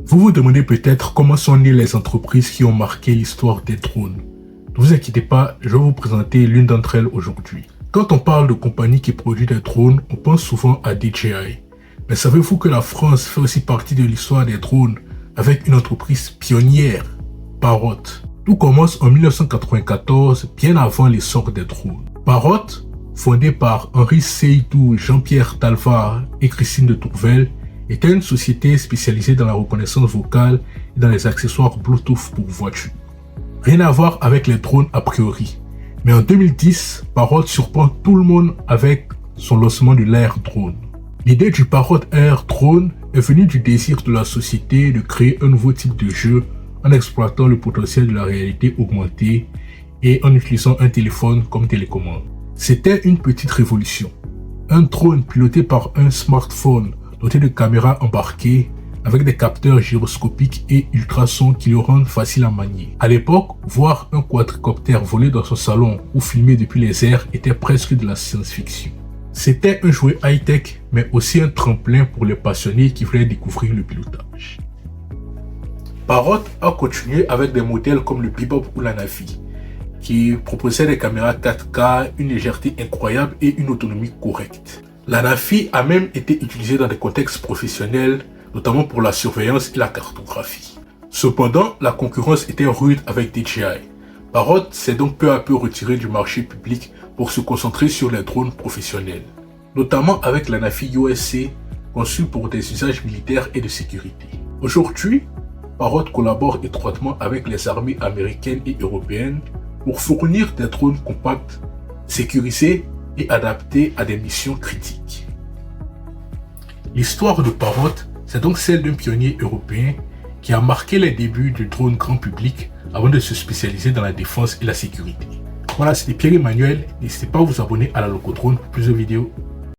Vous vous demandez peut-être comment sont nées les entreprises qui ont marqué l'histoire des drones. Ne vous inquiétez pas, je vais vous présenter l'une d'entre elles aujourd'hui. Quand on parle de compagnies qui produisent des drones, on pense souvent à DJI. Mais savez-vous que la France fait aussi partie de l'histoire des drones avec une entreprise pionnière, Parrot. Tout commence en 1994, bien avant l'essor des drones. Parrot, fondée par Henri Seydou, Jean-Pierre Talvar et Christine de Tourvel, était une société spécialisée dans la reconnaissance vocale et dans les accessoires Bluetooth pour voitures. Rien à voir avec les drones a priori. Mais en 2010, Parrot surprend tout le monde avec son lancement de l'Air Drone. L'idée du Parrot Air Drone est venue du désir de la société de créer un nouveau type de jeu en exploitant le potentiel de la réalité augmentée et en utilisant un téléphone comme télécommande. C'était une petite révolution. Un drone piloté par un smartphone doté de caméras embarquées avec des capteurs gyroscopiques et ultrasons qui le rendent facile à manier. À l'époque, voir un quadricoptère voler dans son salon ou filmer depuis les airs était presque de la science-fiction. C'était un jouet high-tech, mais aussi un tremplin pour les passionnés qui voulaient découvrir le pilotage. Parrot a continué avec des modèles comme le Bebop ou la Navi, qui proposaient des caméras 4K, une légèreté incroyable et une autonomie correcte. La Navi a même été utilisée dans des contextes professionnels, notamment pour la surveillance et la cartographie. Cependant, la concurrence était rude avec DJI. Parrot s'est donc peu à peu retiré du marché public pour se concentrer sur les drones professionnels, notamment avec la Navi USC, conçue pour des usages militaires et de sécurité. Aujourd'hui, Parrot collabore étroitement avec les armées américaines et européennes pour fournir des drones compacts, sécurisés et adaptés à des missions critiques. L'histoire de Parrot, c'est donc celle d'un pionnier européen qui a marqué les débuts du drone grand public avant de se spécialiser dans la défense et la sécurité. Voilà, c'était Pierre-Emmanuel. N'hésitez pas à vous abonner à la Locodrone pour plus de vidéos.